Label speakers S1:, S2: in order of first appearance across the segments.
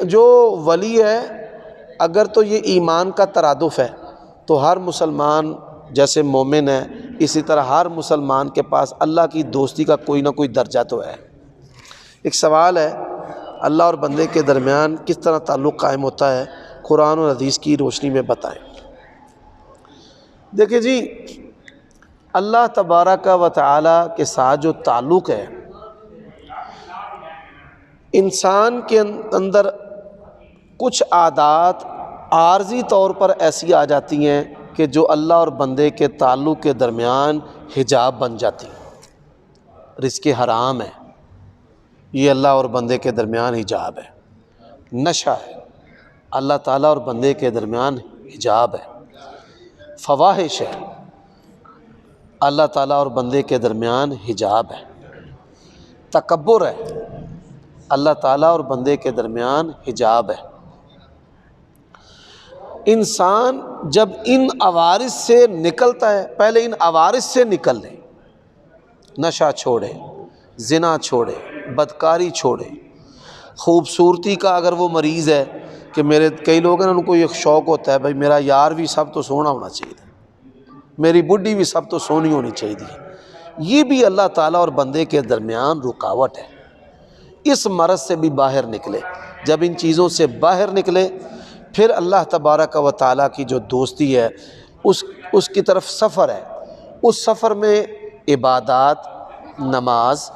S1: جو ولی ہے اگر تو یہ ایمان کا ترادف ہے تو ہر مسلمان جیسے مومن ہے اسی طرح ہر مسلمان کے پاس اللہ کی دوستی کا کوئی نہ کوئی درجہ تو ہے۔ ایک سوال ہے اللہ اور بندے کے درمیان کس طرح تعلق قائم ہوتا ہے، قرآن اور حدیث کی روشنی میں بتائیں۔ دیکھیں جی، اللہ تبارک و تعالی کے ساتھ جو تعلق ہے، انسان کے اندر کچھ عادات عارضی طور پر ایسی آ جاتی ہیں کہ جو اللہ اور بندے کے تعلق کے درمیان حجاب بن جاتی ہیں۔ رزق حرام ہے، یہ اللہ اور بندے کے درمیان حجاب ہے۔ نشہ ہے، اللہ تعالیٰ اور بندے کے درمیان حجاب ہے۔ فواحش ہے، اللہ تعالیٰ اور بندے کے درمیان حجاب ہے۔ تکبر ہے، اللہ تعالیٰ اور بندے کے درمیان حجاب ہے۔ انسان جب ان عوارض سے نکلتا ہے، پہلے ان عوارض سے نکل لے، نشہ چھوڑے، زنا چھوڑے، بدکاری چھوڑے، خوبصورتی کا اگر وہ مریض ہے کہ میرے کئی لوگ ہیں ان کو یہ شوق ہوتا ہے بھائی میرا یار بھی سب تو سونا ہونا چاہیے، میری بڈھی بھی سب تو سونی ہونی چاہیے، یہ بھی اللہ تعالیٰ اور بندے کے درمیان رکاوٹ ہے۔ اس مرض سے بھی باہر نکلے، جب ان چیزوں سے باہر نکلے پھر اللہ تبارک و تعالیٰ کی جو دوستی ہے اس کی طرف سفر ہے۔ اس سفر میں عبادات، نماز،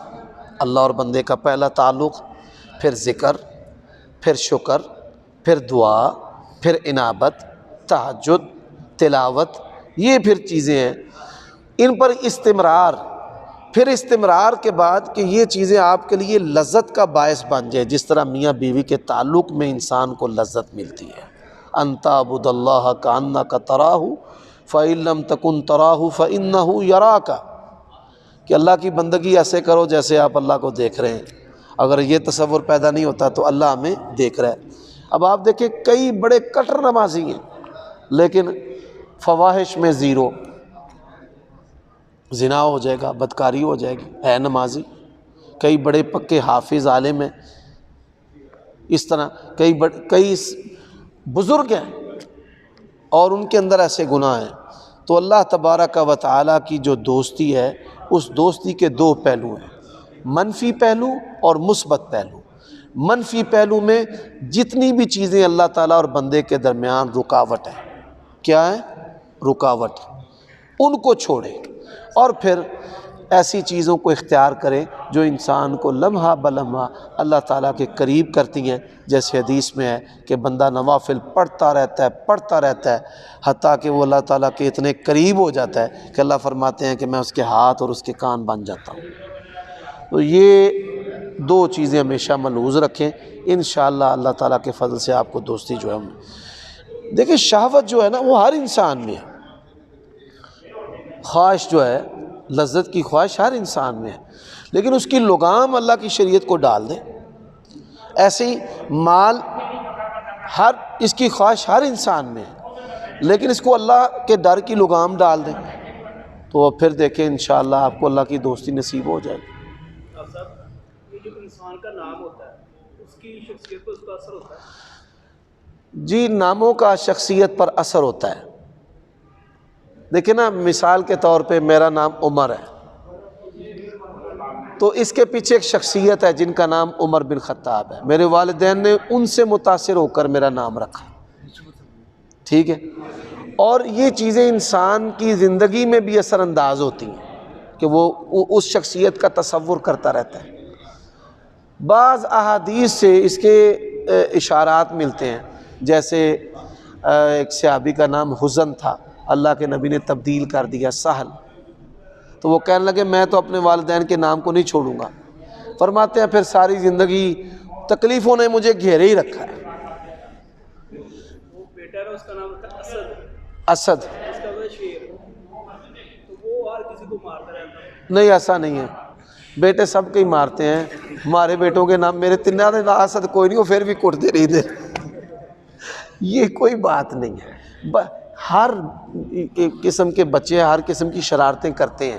S1: اللہ اور بندے کا پہلا تعلق، پھر ذکر، پھر شکر، پھر دعا، پھر انابت، تہجد، تلاوت، یہ پھر چیزیں ہیں، ان پر استمرار، پھر استمرار کے بعد کہ یہ چیزیں آپ کے لیے لذت کا باعث بن جائے، جس طرح میاں بیوی کے تعلق میں انسان کو لذت ملتی ہے۔ ان تعبد اللہ کانک تراہ فإن لم تکن تراہ فإنہ یراک، کہ اللہ کی بندگی ایسے کرو جیسے آپ اللہ کو دیکھ رہے ہیں۔ اگر یہ تصور پیدا نہیں ہوتا تو اللہ ہمیں دیکھ رہا ہے۔ اب آپ دیکھیں کئی بڑے کٹر نمازی ہیں لیکن فواحش میں زیرو، زنا ہو جائے گا، بدکاری ہو جائے گی، ہے نمازی۔ کئی بڑے پکے حافظ عالم ہیں، اس طرح کئی بزرگ ہیں اور ان کے اندر ایسے گناہ ہیں۔ تو اللہ تبارک و تعالیٰ کی جو دوستی ہے اس دوستی کے دو پہلو ہیں، منفی پہلو اور مثبت پہلو۔ منفی پہلو میں جتنی بھی چیزیں اللہ تعالیٰ اور بندے کے درمیان رکاوٹ ہے، کیا ہے؟ رکاوٹ، ان کو چھوڑے اور پھر ایسی چیزوں کو اختیار کریں جو انسان کو لمحہ بلمحہ اللہ تعالیٰ کے قریب کرتی ہیں۔ جیسے حدیث میں ہے کہ بندہ نوافل پڑھتا رہتا ہے حتیٰ کہ وہ اللہ تعالیٰ کے اتنے قریب ہو جاتا ہے کہ اللہ فرماتے ہیں کہ میں اس کے ہاتھ اور اس کے کان بن جاتا ہوں۔ تو یہ دو چیزیں ہمیشہ ملحوظ رکھیں، انشاءاللہ اللہ تعالیٰ کے فضل سے آپ کو دوستی جو ہے۔ دیکھیں شہوت جو ہے نا وہ ہر انسان میں ہے، خواہش جو ہے، لذت کی خواہش ہر انسان میں ہے، لیکن اس کی لگام اللہ کی شریعت کو ڈال دیں۔ ایسے ہی مال، اس کی خواہش ہر انسان میں ہے لیکن اس کو اللہ کے ڈر کی لگام ڈال دیں تو پھر دیکھیں انشاءاللہ آپ کو اللہ کی دوستی نصیب ہو جائے گی۔
S2: یہ جو انسان کا نام ہوتا ہے اس کی شخصیت پر اس کا اثر ہوتا ہے؟
S1: جی، ناموں کا شخصیت پر اثر ہوتا ہے۔ دیکھیں نا، مثال کے طور پہ میرا نام عمر ہے تو اس کے پیچھے ایک شخصیت ہے جن کا نام عمر بن خطاب ہے، میرے والدین نے ان سے متاثر ہو کر میرا نام رکھا، ٹھیک ہے؟ اور یہ چیزیں انسان کی زندگی میں بھی اثر انداز ہوتی ہیں کہ وہ اس شخصیت کا تصور کرتا رہتا ہے۔ بعض احادیث سے اس کے اشارات ملتے ہیں، جیسے ایک صحابی کا نام حزن تھا، اللہ کے نبی نے تبدیل کر دیا سہل، تو وہ کہنے لگے میں تو اپنے والدین کے نام کو نہیں چھوڑوں گا۔ فرماتے ہیں پھر ساری زندگی تکلیفوں نے مجھے گھیرے ہی رکھا ہے۔
S2: وہ بیٹا ہے اس کا نام تھا
S1: اسد،
S2: اس کا وہ شیر، تو وہ ہر کسی کو مارتا رہتا ہے۔
S1: نہیں ایسا نہیں ہے، بیٹے سب کے ہی مارتے ہیں، ہمارے بیٹوں کے نام میرے تنہا دے اسد کوئی نہیں، وہ پھر بھی کٹتے رہی تھے، یہ کوئی بات نہیں ہے۔ ہر قسم کے بچے ہر قسم کی شرارتیں کرتے ہیں،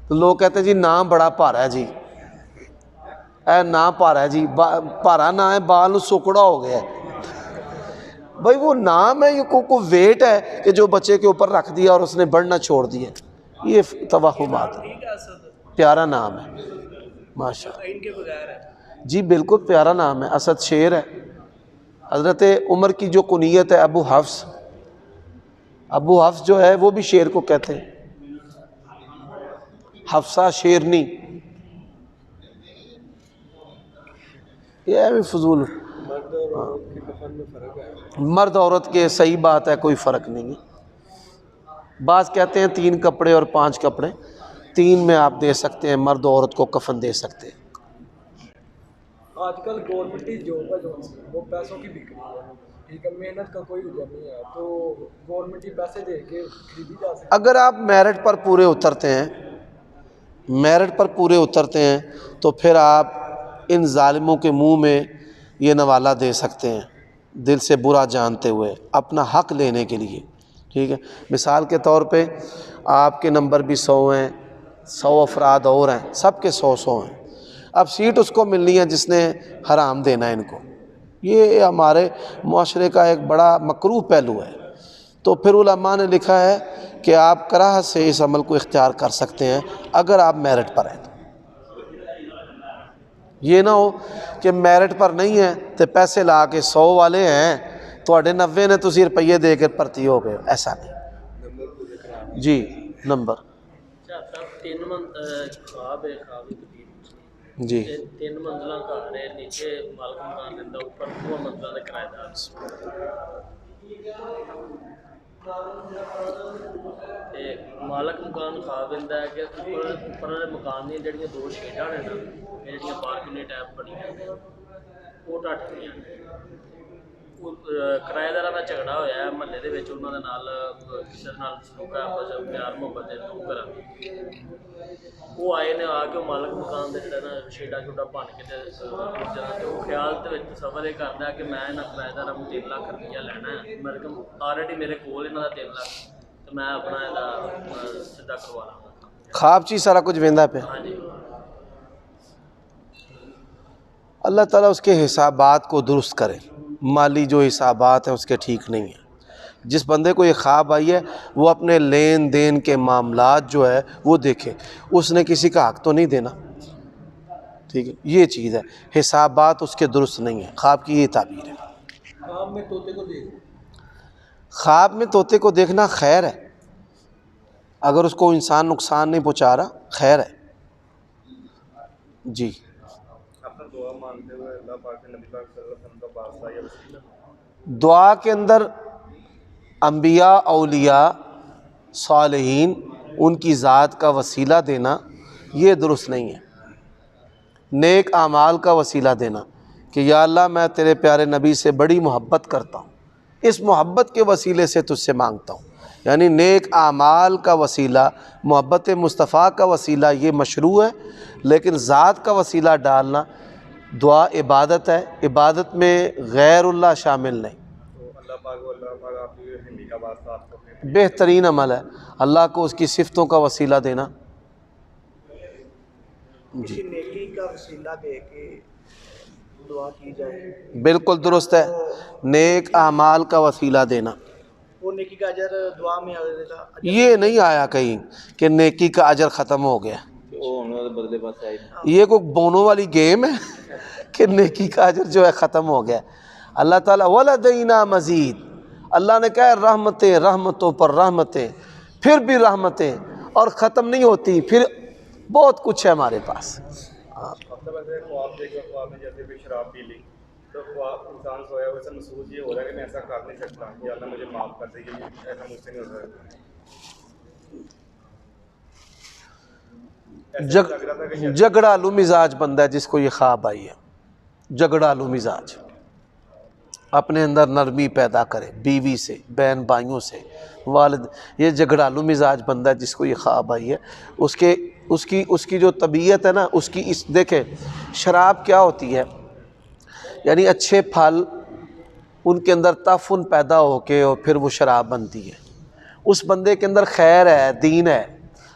S1: تو لوگ کہتے ہیں جی نام بڑا بھارا ہے جی، اے نہ پارا ہے جی، پارا نہ ہے، بال سکڑا ہو گیا ہے۔ بھائی وہ نام ہے، یہ کو ویٹ ہے کہ جو بچے کے اوپر رکھ دیا اور اس نے بڑھنا چھوڑ دیا، یہ توہمات ہے۔
S2: ٹھیک ہے اسد،
S1: پیارا نام ہے ماشاء اللہ،
S2: ان کے بغیر ہے۔
S1: جی بالکل پیارا نام ہے، اسد شیر ہے۔ حضرت عمر کی جو کنیت ہے ابو حفص، ابو حفص جو ہے وہ بھی شیر کو کہتے ہیں، حفصہ شیرنی، یہ ہے بھی فضول۔ مرد عورت کے صحیح بات ہے، کوئی فرق نہیں ہے۔ بعض کہتے ہیں 3 کپڑے اور 5 کپڑے، 3 میں آپ دے سکتے ہیں، مرد عورت کو کفن دے سکتے ہیں۔
S3: آج کل گورنمنٹی جاب ہے جو وہ پیسوں کی بک رہی ہے، ٹھیک ہے، محنت کا کوئی وجہ نہیں ہے، تو گورنمنٹی پیسے دے کے خریدی جا سکتی ہے۔
S1: اگر آپ میرٹ پر پورے اترتے ہیں، میرٹ پر پورے اترتے ہیں تو پھر آپ ان ظالموں کے منہ میں یہ نوالہ دے سکتے ہیں، دل سے برا جانتے ہوئے اپنا حق لینے کے لیے، ٹھیک ہے۔ مثال کے طور پہ آپ کے نمبر بھی 100 ہیں، 100 افراد اور ہیں، سب کے 100 ہیں، اب سیٹ اس کو ملنی ہے جس نے حرام دینا ہے ان کو۔ یہ ہمارے معاشرے کا ایک بڑا مکروہ پہلو ہے۔ تو پھر علماء نے لکھا ہے کہ آپ کراہت سے اس عمل کو اختیار کر سکتے ہیں اگر آپ میرٹ پر ہیں تو۔ یہ نہ ہو کہ میرٹ پر نہیں ہے تو پیسے لا کے 100 والے ہیں تھوڑے 90 نے تسی روپیے دے کے بھرتی ہو گئے، ایسا نہیں جی۔ نمبر
S4: صاحب 3 خواب ہے، خواب
S1: جی
S4: 3 منزلہ گھر ہے، نیچے مالک مکان رہتا، اوپر 2 منزلہ دے کرایہ دار۔ تے مالک مکان خواب رہتا ہے کہ اوپر والے مکان دی جڑیاں 2 شیڈاں نے نا، جڑیاں بالکنی ٹائپ بنیاں نے، وہ ٹٹ گئیاں نے۔ کرایہ داراں دا جھگڑا ہویا ہے محلے دے وچ، انہاں دے نال کسے نال سلوک ہے آپس وچ پیار محبت دے تو کراں وہ آئے نے آ کے مالک مکان دے جڑا نا شیڈاں شوڈاں بن کے تے وہ خیال دے وچ تصور یہ کردا ہے کہ میں انہاں کرایہ داراں کو 3 لاکھ روپیہ لینا ہے، میرے کو آلریڈی میرے کول انہاں دا 3 لاکھ، تو میں اپنا یہ سیدھا کروا لاں گا۔
S1: خواب چی سارا کچھ ویندا پہ،
S4: ہاں جی،
S1: اللہ تعالیٰ اس کے حسابات کو درست کرے۔ مالی جو حسابات ہیں اس کے ٹھیک نہیں ہیں۔ جس بندے کو یہ خواب آئی ہے وہ اپنے لین دین کے معاملات جو ہے وہ دیکھے، اس نے کسی کا حق تو نہیں دینا، ٹھیک ہے، یہ چیز ہے، حسابات اس کے درست نہیں ہیں۔ خواب کی یہ تعبیر ہے۔
S3: خواب میں طوطے کو دیکھ،
S1: خواب میں طوطے کو دیکھنا خیر ہے، اگر اس کو انسان نقصان نہیں پہنچا رہا، خیر ہے جی۔
S5: اپنا دعا مانتے ہوئے اللہ پاک نے نبی پاک صلی اللہ علیہ وسلم کا واسطہ یا وسیلہ،
S1: دعا کے اندر انبیاء، اولیاء، صالحین، ان کی ذات کا وسیلہ دینا یہ درست نہیں ہے۔ نیک اعمال کا وسیلہ دینا کہ یا اللہ میں تیرے پیارے نبی سے بڑی محبت کرتا ہوں، اس محبت کے وسیلے سے تجھ سے مانگتا ہوں، یعنی نیک اعمال کا وسیلہ، محبت مصطفیٰ کا وسیلہ یہ مشروع ہے، لیکن ذات کا وسیلہ ڈالنا، دعا عبادت ہے، عبادت میں غیر اللہ شامل نہیں،
S5: تو اللہ پاک آپ کی ہندی کا واسطہ آپ کو اپنے
S1: بہترین عمل ہے اللہ کو اس کی صفتوں کا وسیلہ دینا
S2: کسی نیکی کا وسیلہ دے کے دعا کی جائے،
S1: بالکل درست ہے، نیک اعمال کا وسیلہ دینا،
S2: وہ نیکی کا اجر دعا میں آگے دیتا۔
S1: یہ نہیں آیا کہیں کہ نیکی کا اجر ختم ہو گیا، یہ کوئی بونو والی گیم ہے کہ نیکی کا اجر جو ہے ختم ہو گیا۔ اللہ تعالیٰ وَلَدَيْنَا مزید، اللہ نے کہا رحمتیں، رحمتوں پر رحمتیں، پھر بھی رحمتیں، اور ختم نہیں ہوتی، پھر بہت کچھ ہے ہمارے پاس۔
S5: مطلب ایسے خواب دیکھ کر خواب میں جیسے کوئی شراب پی لی تو خواب انسان سویا ویسا محسوس یہ ہو رہا ہے کہ میں ایسا کر نہیں سکتا، یا اللہ مجھے معاف کر دے، یہ ایسا مجھ سے نہیں ہو سکتا۔ ایسا لگ رہا تھا کہ
S1: جھگڑالو مزاج بندہ ہے جس کو یہ خواب آئی ہے، جھگڑالو مزاج، اپنے اندر نرمی پیدا کرے، بیوی سے، بہن بھائیوں سے، والد، یہ جھگڑالو مزاج بندہ ہے جس کو یہ خواب آئی ہے، اس کی جو طبیعت ہے نا، اس کی دیکھیں شراب کیا ہوتی ہے، یعنی اچھے پھل ان کے اندر تعفن پیدا ہو کے اور پھر وہ شراب بنتی ہے، اس بندے کے اندر خیر ہے، دین ہے،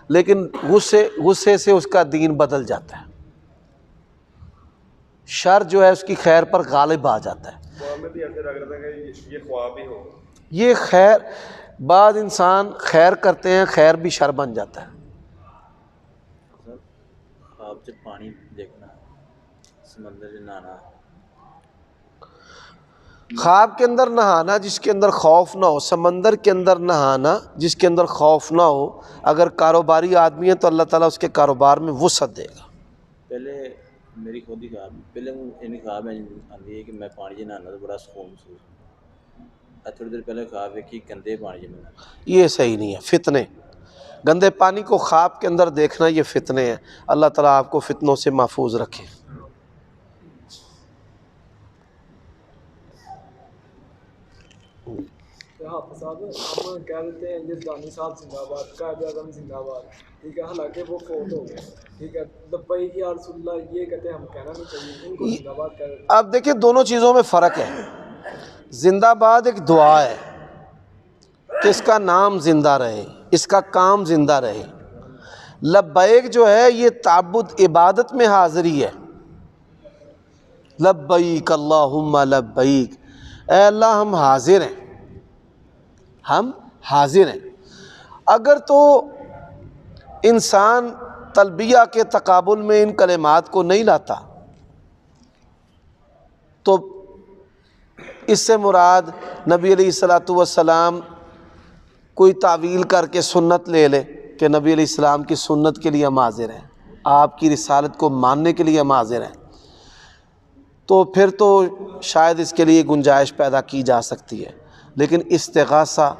S1: لیکن غصے سے اس کا دین بدل جاتا ہے، شر جو ہے اس کی خیر پر غالب آ جاتا ہے.
S5: خواب میں بھی ایسے لگ رہا تھا کہ یہ خواب ہی ہو.
S1: یہ خیر، بعض انسان خیر کرتے ہیں، خیر بھی شر بن جاتا ہے.
S6: خواب سے پانی دیکھنا، سمندر سے نہانا.
S1: خواب کے اندر نہانا جس کے اندر خوف نہ ہو، سمندر کے اندر نہانا جس کے اندر خوف نہ ہو، اگر کاروباری آدمی ہے تو اللہ تعالیٰ اس کے کاروبار میں وسعت دے گا.
S6: پہلے میری خود ہی خواب، پہلے ان خواب میں آتی ہے کہ میں پانی سے نہانا تو بڑا سکون محسوس ہوتا. تھوڑی دیر پہلے خواب ہے کہ گندے پانی سے نہانا.
S1: یہ صحیح نہیں ہے، فتنے. گندے پانی کو خواب کے اندر دیکھنا یہ فتنے ہیں. اللہ تعالیٰ آپ کو فتنوں سے محفوظ رکھے.
S3: حافظ صاحب ہم کہہ دیتے ہیں یزدانی صاحب زندہ باد، قائد اعظم زندہ باد، ٹھیک ہے، حالانکہ وہ فوت ہو گئے، ٹھیک ہے، لبیک یا رسول اللہ یہ کہتے ہیں، ہم کہنا نہیں چاہیے، ان کو زندہ باد کہہ دیتے ہیں.
S1: اب دیکھیں دونوں چیزوں میں فرق ہے. زندہ باد ایک دعا ہے کہ اس کا نام زندہ رہے، اس کا کام زندہ رہے. لبیک جو ہے یہ تعبد، عبادت میں حاضری ہے. لبیک اللہم لبیک، اے اللہ ہم حاضر ہیں، ہم حاضر ہیں. اگر تو انسان تلبیہ کے تقابل میں ان کلمات کو نہیں لاتا تو اس سے مراد نبی علیہ الصلاۃ والسلام کوئی تعویل کر کے سنت لے لے کہ نبی علیہ السلام کی سنت کے لیے ہم حاضر ہیں، آپ کی رسالت کو ماننے کے لیے ہم حاضر ہیں، تو پھر تو شاید اس کے لیے گنجائش پیدا کی جا سکتی ہے. لیکن استغاثہ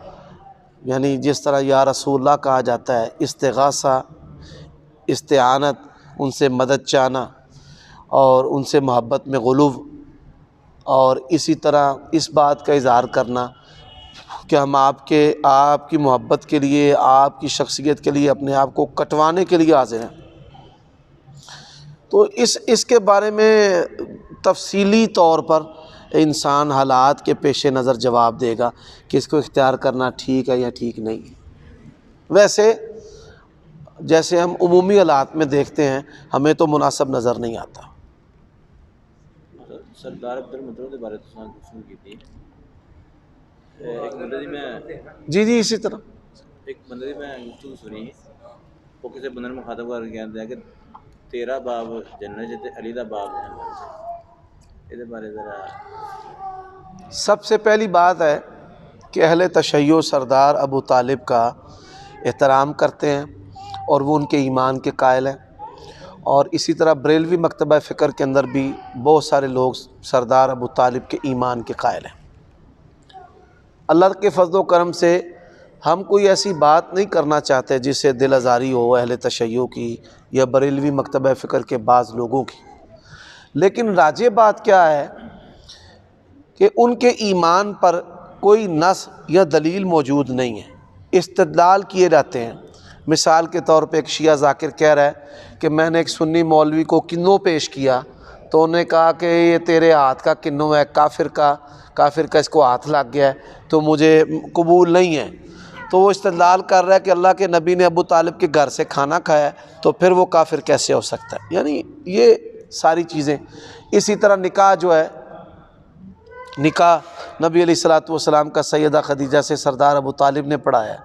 S1: یعنی جس طرح یا رسول اللہ کہا جاتا ہے، استغاثہ، استعانت، ان سے مدد چاہنا اور ان سے محبت میں غلو، اور اسی طرح اس بات کا اظہار کرنا کہ ہم آپ کی محبت کے لیے، آپ کی شخصیت کے لیے اپنے آپ کو کٹوانے کے لیے حاضر ہیں. تو اس کے بارے میں تفصیلی طور پر انسان حالات کے پیش نظر جواب دے گا کہ اس کو اختیار کرنا ٹھیک ہے یا ٹھیک نہیں ہے. ویسے جیسے ہم عمومی حالات میں دیکھتے ہیں ہمیں تو مناسب نظر نہیں آتا.
S6: سردار عبد المطلب کے بارے میں گفتگو کی تھی. ایک بندے میں
S1: جی اسی طرح
S6: ایک بندے میں گفتگو سنی، وہ کسی بندے نے مخاطب کر کے کہتا ہے کہ تیرا باپ جنت سے علی دا باپ جنت. اس بارے ذرا.
S1: سب سے پہلی بات ہے کہ اہل تشیع سردار ابو طالب کا احترام کرتے ہیں اور وہ ان کے ایمان کے قائل ہیں. اور اسی طرح بریلوی مکتبہ فکر کے اندر بھی بہت سارے لوگ سردار ابو طالب کے ایمان کے قائل ہیں. اللہ کے فضل و کرم سے ہم کوئی ایسی بات نہیں کرنا چاہتے جس سے دل آزاری ہو اہل تشیع کی یا بریلوی مکتبہ فکر کے بعض لوگوں کی. لیکن راجع بات کیا ہے کہ ان کے ایمان پر کوئی نص یا دلیل موجود نہیں ہے، استدلال کیے جاتے ہیں. مثال کے طور پہ ایک شیعہ ذاکر کہہ رہا ہے کہ میں نے ایک سنی مولوی کو کنوں پیش کیا تو انہوں نے کہا کہ یہ تیرے ہاتھ کا کنوں ہے، کافر کا اس کو ہاتھ لگ گیا ہے تو مجھے قبول نہیں ہے. تو وہ استدلال کر رہا ہے کہ اللہ کے نبی نے ابو طالب کے گھر سے کھانا کھایا ہے تو پھر وہ کافر کیسے ہو سکتا ہے. یعنی یہ ساری چیزیں. اسی طرح نکاح جو ہے، نکاح نبی علیہ الصلاۃ والسلام کا سیدہ خدیجہ سے سردار ابو طالب نے پڑھایا.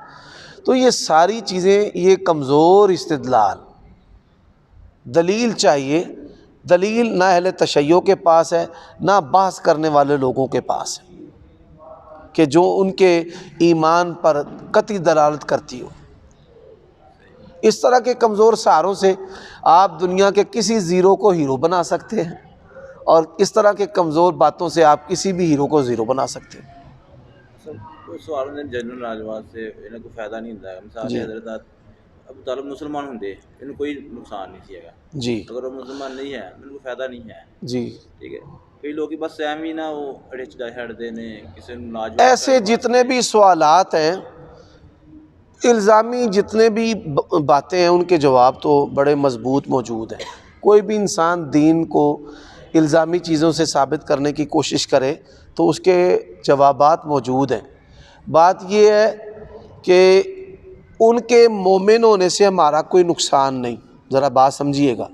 S1: تو یہ ساری چیزیں یہ کمزور استدلال، دلیل چاہیے. دلیل نہ اہل تشیع کے پاس ہے نہ بحث کرنے والے لوگوں کے پاس ہے کہ جو ان کے ایمان پر قطعی دلالت کرتی ہو. اس طرح کے کمزور سہاروں سے آپ دنیا کے کسی زیرو کو ہیرو بنا سکتے ہیں اور اس طرح کے کمزور باتوں سے آپ کسی بھی ہیرو کو زیرو بنا سکتے ہیں.
S6: کوئی سوال نے جنرل راجواد سے انہیں کوئی فائدہ نہیں ہوتا ہے. مثال حضرت ابو طالب مسلمان ہوں انہیں کوئی نقصان نہیں کیا گا
S1: جی.
S6: اگر وہ مسلمان نہیں ہے انہیں کوئی فائدہ نہیں ہے.
S1: جی
S6: ٹھیک ہے. کئی لوگ بس سہم ہی نہ وہ اڑچ چھڑتے ہیں کسی ناج.
S1: ایسے جتنے بھی سوالات ہیں الزامی، جتنے بھی باتیں ہیں، ان کے جواب تو بڑے مضبوط موجود ہیں. کوئی بھی انسان دین کو الزامی چیزوں سے ثابت کرنے کی کوشش کرے تو اس کے جوابات موجود ہیں. بات یہ ہے کہ ان کے مومن ہونے سے ہمارا کوئی نقصان نہیں. ذرا بات سمجھیے گا.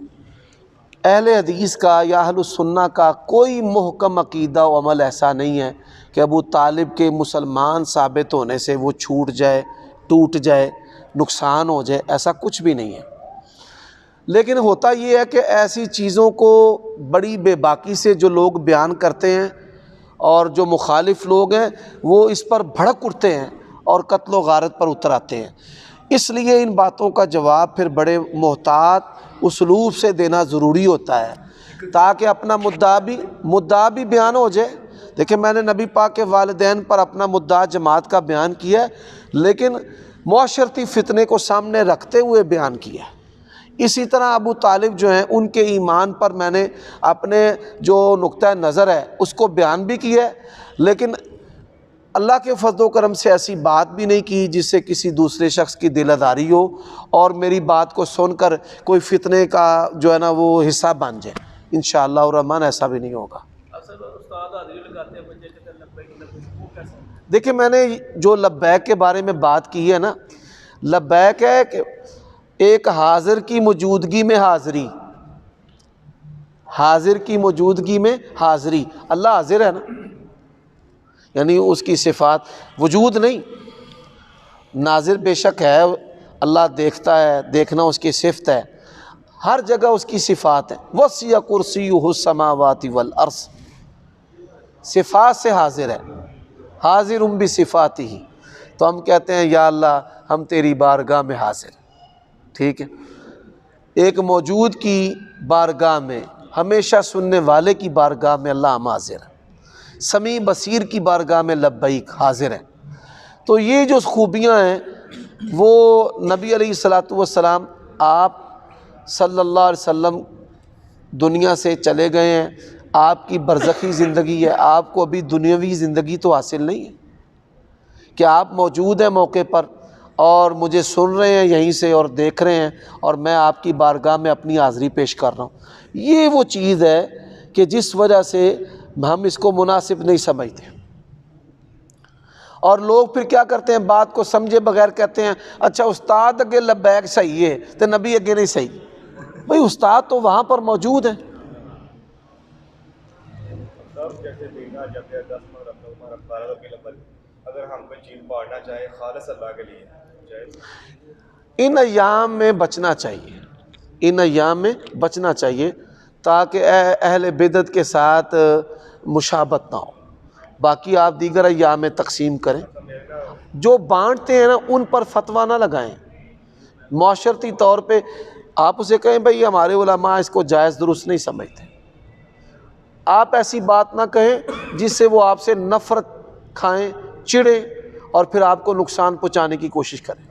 S1: اہل حدیث کا یا اہل السنہ کا کوئی محکم عقیدہ و عمل ایسا نہیں ہے کہ ابو طالب کے مسلمان ثابت ہونے سے وہ چھوٹ جائے، ٹوٹ جائے، نقصان ہو جائے، ایسا کچھ بھی نہیں ہے۔ لیکن ہوتا یہ ہے کہ ایسی چیزوں کو بڑی بے باکی سے جو لوگ بیان کرتے ہیں اور جو مخالف لوگ ہیں وہ اس پر بھڑک اٹھتے ہیں اور قتل و غارت پر اتر آتے ہیں۔ اس لیے ان باتوں کا جواب پھر بڑے محتاط اسلوب سے دینا ضروری ہوتا ہے تاکہ اپنا مدعا بھی بیان ہو جائے۔ دیکھیں میں نے نبی پاک کے والدین پر اپنا مدعا جماعت کا بیان کیا ہے، لیکن معاشرتی فتنے کو سامنے رکھتے ہوئے بیان کیا ہے۔ اسی طرح ابو طالب جو ہیں ان کے ایمان پر میں نے اپنے جو نقطہ نظر ہے اس کو بیان بھی کیا ہے، لیکن اللہ کے فضل و کرم سے ایسی بات بھی نہیں کی جس سے کسی دوسرے شخص کی دل آزاری ہو اور میری بات کو سن کر کوئی فتنے کا جو ہے نا وہ حصہ بن جائے۔ انشاءاللہ الرحمن ایسا بھی نہیں ہوگا۔
S2: اصل استاد حاضری لگاتے ہیں بچے کہتے ہیں لبیک لبیک، وہ کیسے؟
S1: دیکھیں میں نے جو لبیک کے بارے میں بات کی ہے نا، لبیک ہے کہ ایک حاضر کی موجودگی میں حاضری، حاضر کی موجودگی میں حاضری۔ اللہ حاضر ہے نا، یعنی اس کی صفات وجود نہیں، ناظر بے شک ہے، اللہ دیکھتا ہے، دیکھنا اس کی صفت ہے، ہر جگہ اس کی صفات ہیں۔ وسع کرسیہ السماوات والارض، صفات سے حاضر ہے، حاضر بصفاتہ۔ تو ہم کہتے ہیں یا اللہ ہم تیری بارگاہ میں حاضر ہیں، ٹھیک ہے۔ ایک موجود کی بارگاہ میں، ہمیشہ سننے والے کی بارگاہ میں اللہ ہم حاضر ہیں، سمیع بصیر کی بارگاہ میں لبیک حاضر ہیں۔ تو یہ جو خوبیاں ہیں وہ نبی علیہ الصلاۃ والسلام آپ صلی اللہ علیہ وسلم دنیا سے چلے گئے ہیں، آپ کی برزخی زندگی ہے، آپ کو ابھی دنیاوی زندگی تو حاصل نہیں ہے کہ آپ موجود ہیں موقع پر اور مجھے سن رہے ہیں یہیں سے اور دیکھ رہے ہیں اور میں آپ کی بارگاہ میں اپنی حاضری پیش کر رہا ہوں۔ یہ وہ چیز ہے کہ جس وجہ سے ہم اس کو مناسب نہیں سمجھتے، اور لوگ پھر کیا کرتے ہیں، بات کو سمجھے بغیر کہتے ہیں اچھا استاد اگے لبیک صحیح ہے تو نبی اگے نہیں صحیح۔ بھئی استاد تو وہاں پر موجود ہیں۔
S5: سب جیسے دینا جب 10 مرتبہ 12 کے لفظ اگر ہم کوئی چیز پڑھنا چاہے خالص اللہ کے لیے جائے،
S1: ان ایام میں بچنا چاہیے، ان ایام میں بچنا چاہیے تاکہ اہل بدعت کے ساتھ مشابہت نہ ہو۔ باقی آپ دیگر ایام میں تقسیم کریں، جو بانٹتے ہیں نا ان پر فتویٰ نہ لگائیں۔ معاشرتی طور پہ آپ اسے کہیں بھئی ہمارے علماء اس کو جائز درست نہیں سمجھتے، آپ ایسی بات نہ کہیں جس سے وہ آپ سے نفرت کھائیں، چڑیں اور پھر آپ کو نقصان پہنچانے کی کوشش کریں۔